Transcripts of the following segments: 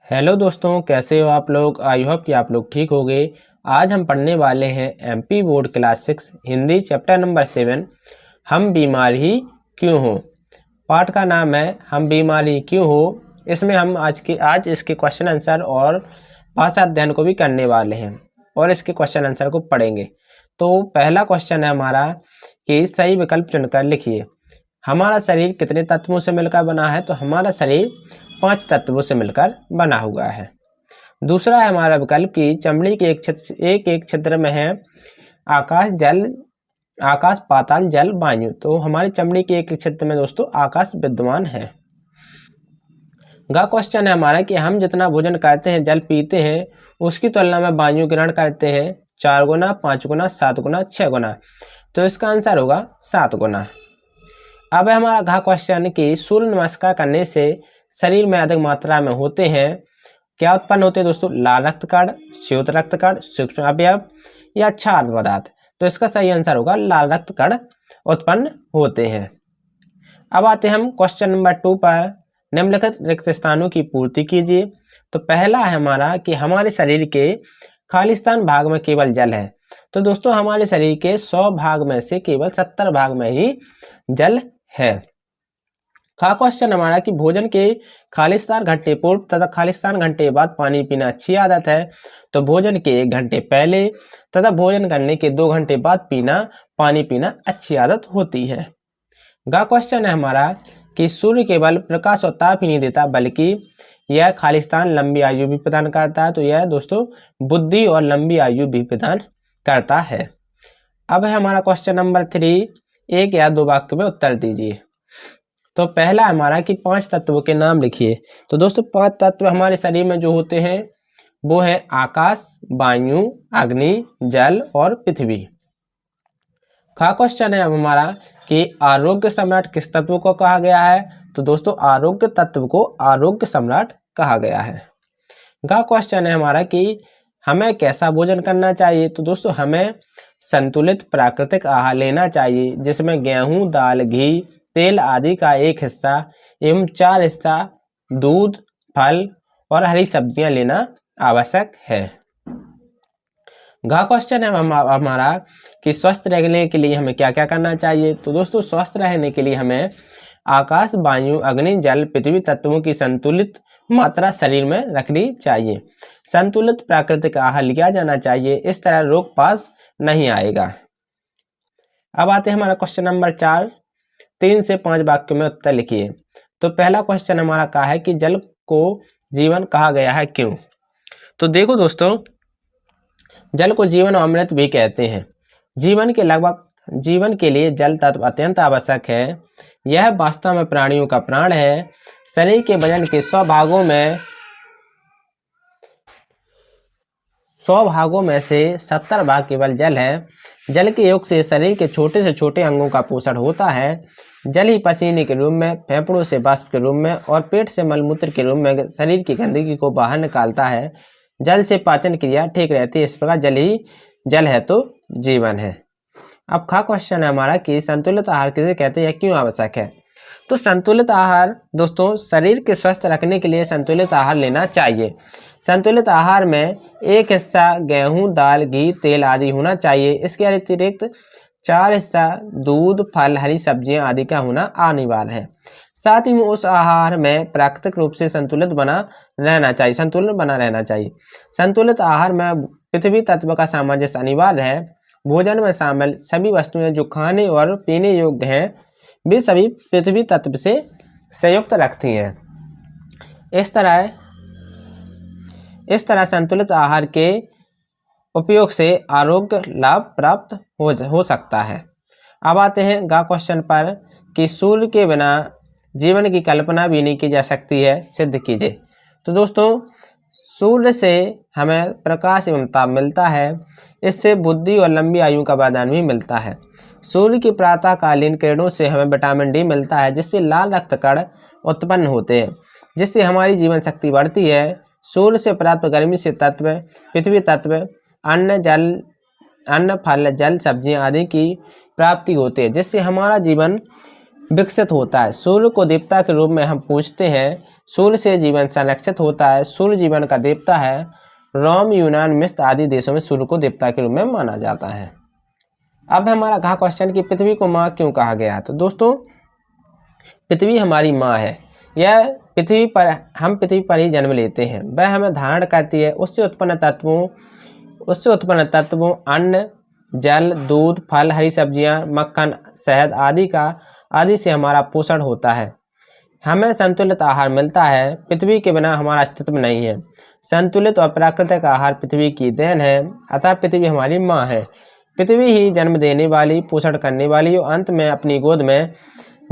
Hello दोस्तों, कैसे हो आप लोग। आई होप कि आप लोग ठीक होंगे। आज हम पढ़ने वाले हैं MP board class 6 Hindi chapter number 7 हम बीमार ही क्यों हो। पाठ का नाम है हम बीमार ही क्यों हो। इसमें हम आज इसके क्वेश्चन आंसर और भाषा अध्ययन को भी करने वाले हैं और इसके क्वेश्चन आंसर को पढ़ेंगे। तो पहला क्वेश्चन है हमारा कि सही विकल्प चुनकर लिखिए। हमारा शरीर कितने तत्वों से मिलकर बना है। तो हमारा शरीर 5 तत्वों से मिलकर बना हुआ है। दूसरा है हमारा विकल्प कि चमड़ी के एक क्षेत्र में है आकाश पाताल जल वायु। तो हमारी चमड़ी के एक क्षेत्र में दोस्तों आकाश विद्यमान है। गा क्वेश्चन है हमारा कि हम जितना भोजन करते हैं जल पीते हैं उसकी तुलना में वायु ग्रहण करते हैं 4 गुना, 5 गुना, 7 गुना, 6 गुना। तो इसका आंसर होगा 7 गुना। अब है हमारा घा क्वेश्चन कि सूर्य नमस्कार करने से शरीर में अधिक मात्रा में होते हैं क्या उत्पन्न होते हैं दोस्तों। लाल रक्तकण, श्वेत रक्तकण, सूक्ष्म अवयव या क्षार पदार्थ। तो इसका सही आंसर होगा लाल रक्तकण उत्पन्न होते हैं। अब आते हैं हम क्वेश्चन नंबर 2 पर। निम्नलिखित रिक्त स्थानों की पूर्ति कीजिए। तो पहला है हमारा कि हमारे शरीर के खालिस्तान भाग में केवल जल है। तो दोस्तों हमारे शरीर के 100 भाग में से केवल 70 भाग में ही जल है। खा क्वेश्चन हमारा कि भोजन के खालिस्तान घंटे पूर्व तथा खालिस्तान घंटे बाद पानी पीना अच्छी आदत है। तो भोजन के 1 घंटे पहले तथा भोजन करने के 2 घंटे बाद पानी पीना अच्छी आदत होती है। गा क्वेश्चन है हमारा कि सूर्य केवल प्रकाश और ताप ही नहीं देता बल्कि यह खालिस्तान लंबी आयु भी प्रदान करता है। तो यह दोस्तों बुद्धि और लंबी आयु भी प्रदान करता है। अब है हमारा क्वेश्चन नंबर 3। 1 या 2 वाक्य में उत्तर दीजिए। तो पहला हमारा कि 5 तत्वों के नाम लिखिए। तो दोस्तों 5 तत्व हमारे शरीर में जो होते हैं वो है आकाश, वायु, अग्नि, जल और पृथ्वी। खा क्वेश्चन है अब हमारा कि आरोग्य सम्राट किस तत्व को कहा गया है। तो दोस्तों आरोग्य तत्व को आरोग्य सम्राट कहा गया है। गा क्वेश्चन है हमारा कि हमें कैसा भोजन करना चाहिए। तो दोस्तों हमें संतुलित प्राकृतिक आहार लेना चाहिए जिसमें गेहूं, दाल, घी, तेल आदि का 1 हिस्सा एवं 4 हिस्सा दूध, फल और हरी सब्जियां लेना आवश्यक है। गा क्वेश्चन है हमारा कि स्वस्थ रहने के लिए हमें क्या क्या करना चाहिए। तो दोस्तों स्वस्थ रहने के लिए हमें आकाश, वायु, अग्नि, जल, पृथ्वी तत्वों की संतुलित मात्रा शरीर में रखनी चाहिए। संतुलित प्राकृतिक आहार लिया जाना चाहिए। इस तरह रोग पास नहीं आएगा। अब आते हैं हमारा क्वेश्चन नंबर 4। 3 से 5 वाक्यों में उत्तर लिखिए। तो पहला क्वेश्चन हमारा कहा है कि जल को जीवन कहा गया है क्यों। तो देखो दोस्तों जल को जीवन और अमृत भी कहते हैं। जीवन के लिए जल तत्व अत्यंत आवश्यक है। यह वास्तव में प्राणियों का प्राण है। शरीर के वजन के 100 भागों में से 70 भाग केवल जल है। जल के योग से शरीर के छोटे से छोटे अंगों का पोषण होता है। जल ही पसीने के रूप में, फेफड़ों से वाष्प के रूप में और पेट से मलमूत्र के रूप में शरीर की गंदगी को बाहर निकालता है। जल से पाचन क्रिया ठीक रहती है। इस प्रकार जल है तो जीवन है। अब खा क्वेश्चन है हमारा कि संतुलित आहार किसे कहते हैं, क्यों आवश्यक है। तो संतुलित आहार दोस्तों शरीर के स्वस्थ रखने के लिए संतुलित आहार लेना चाहिए। संतुलित आहार में 1 हिस्सा गेहूं, दाल, घी, तेल आदि होना चाहिए। इसके अतिरिक्त 4 हिस्सा दूध, फल, हरी सब्जियां आदि का होना अनिवार्य है। साथ ही में उस आहार में प्राकृतिक रूप से संतुलन बना रहना चाहिए। संतुलित आहार में पृथ्वी तत्व का सामंजस्य अनिवार्य है। भोजन में शामिल सभी वस्तुएं जो खाने और पीने योग्य हैं वे सभी पृथ्वी तत्व से संयुक्त रखती हैं। इस तरह संतुलित आहार के उपयोग से आरोग्य लाभ प्राप्त हो सकता है। अब आते हैं गा क्वेश्चन पर कि सूर्य के बिना जीवन की कल्पना भी नहीं की जा सकती है, सिद्ध कीजिए। तो दोस्तों सूर्य से हमें प्रकाश एवं ताप मिलता है। इससे बुद्धि और लंबी आयु का वरदान भी मिलता है। सूर्य की प्रातःकालीन किरणों से हमें विटामिन डी मिलता है जिससे लाल रक्तकण उत्पन्न होते हैं जिससे हमारी जीवन शक्ति बढ़ती है। सूर्य से प्राप्त गर्मी से तत्व, पृथ्वी तत्व, अन्न, फल, जल, सब्जियां आदि की प्राप्ति होती है जिससे हमारा जीवन विकसित होता है। सूर्य को देवता के रूप में हम पूजते हैं। सूर्य से जीवन संरक्षित होता है। सूर्य जीवन का देवता है। रोम, यूनान, मिस्र आदि देशों में सूर्य को देवता के रूप में माना जाता है। अब हमारा अगला क्वेश्चन कि पृथ्वी को माँ क्यों कहा गया? तो दोस्तों पृथ्वी हमारी माँ है। यह पृथ्वी पर ही जन्म लेते हैं। वह हमें धारण करती है। उससे उत्पन्न तत्वों अन्न, जल, दूध, फल, हरी सब्जियां, मक्खन, शहद आदि से हमारा पोषण होता है। हमें संतुलित आहार मिलता है। पृथ्वी के बिना हमारा अस्तित्व नहीं है। संतुलित और प्राकृतिक आहार पृथ्वी की देन है। अतः पृथ्वी हमारी माँ है। पृथ्वी ही जन्म देने वाली, पोषण करने वाली और अंत में अपनी गोद में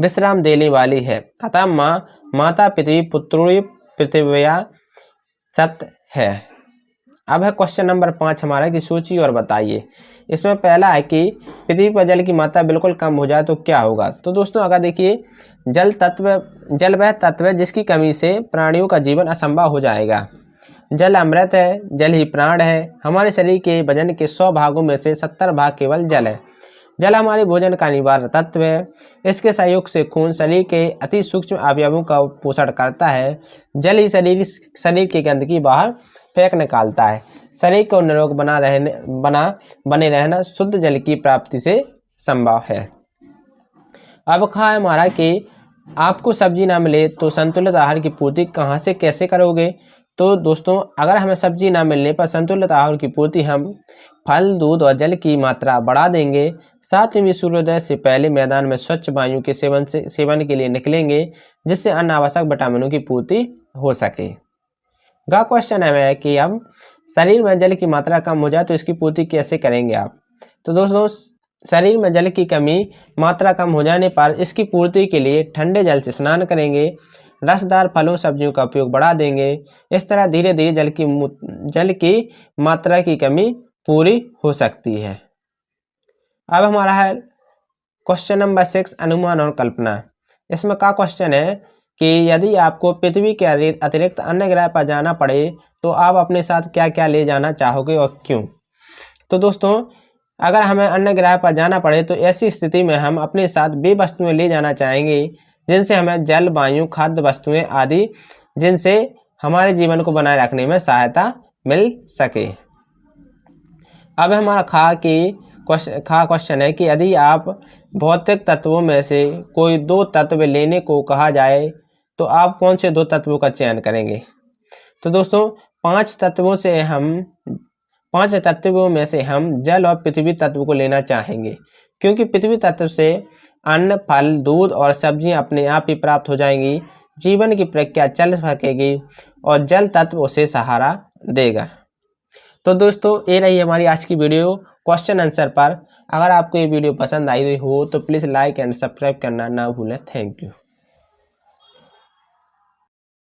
विश्राम देने वाली है। अतः माता पृथ्वी पुत्री पृथिव्या सत्य है। अब है क्वेश्चन नंबर 5 हमारा कि सोचिए और बताइए। इसमें पहला है कि पृथ्वी पर जल की मात्रा बिल्कुल कम हो जाए तो क्या होगा? तो दोस्तों अगर देखिए, जल वह तत्व है जिसकी कमी से प्राणियों का जीवन असंभव हो जाएगा। जल अमृत है। जल ही प्राण है। हमारे शरीर के वजन के 100 भागों में से 70 भाग केवल जल है। जल हमारे भोजन का अनिवार्य तत्व है। इसके सहयोग से खून शरीर के अति सूक्ष्म अवयवों का पोषण करता है। जल ही शरीर की गंदगी बाहर फेंक निकालता है। शरीर को निरोग बने रहना शुद्ध जल की प्राप्ति से संभव है। अब कहा है हमारा कि आपको सब्जी ना मिले तो संतुलित आहार की पूर्ति कहाँ से कैसे करोगे? तो दोस्तों अगर हमें सब्जी ना मिलने पर संतुलित आहार की पूर्ति हम फल, दूध और जल की मात्रा बढ़ा देंगे। साथ ही सूर्योदय से पहले मैदान में स्वच्छ वायु के सेवन के लिए निकलेंगे, जिससे अन्य आवश्यक विटामिनों की पूर्ति हो सके। अगला क्वेश्चन है कि अब शरीर में जल की मात्रा कम हो जाए तो इसकी पूर्ति कैसे करेंगे आप? तो दोस्तों शरीर में जल की मात्रा कम हो जाने पर इसकी पूर्ति के लिए ठंडे जल से स्नान करेंगे। रसदार फलों सब्जियों का उपयोग बढ़ा देंगे। इस तरह धीरे धीरे जल की मात्रा की कमी पूरी हो सकती है। अब हमारा है क्वेश्चन नंबर 6 अनुमान और कल्पना। इसमें का क्वेश्चन है कि यदि आपको पृथ्वी के अतिरिक्त अन्य ग्रह पर जाना पड़े तो आप अपने साथ क्या क्या ले जाना चाहोगे और क्यों? तो दोस्तों अगर हमें अन्य ग्रह पर जाना पड़े तो ऐसी स्थिति में हम अपने साथ वे वस्तुएं ले जाना चाहेंगे जिनसे हमें जल, वायु, खाद्य वस्तुएं आदि जिनसे हमारे जीवन को बनाए रखने में सहायता मिल सके। अब हमारा क्वेश्चन है कि यदि आप भौतिक तत्वों में से कोई 2 तत्व लेने को कहा जाए तो आप कौन से 2 तत्वों का चयन करेंगे? तो दोस्तों 5 तत्वों में से हम जल और पृथ्वी तत्व को लेना चाहेंगे, क्योंकि पृथ्वी तत्व से अन्न, फल, दूध और सब्जियां अपने आप ही प्राप्त हो जाएंगी। जीवन की प्रक्रिया चल सकेगी और जल तत्व उसे सहारा देगा। तो दोस्तों ये रही हमारी आज की वीडियो क्वेश्चन आंसर पर। अगर आपको ये वीडियो पसंद आई हो तो प्लीज़ लाइक एंड सब्सक्राइब करना ना भूलें। Thank you.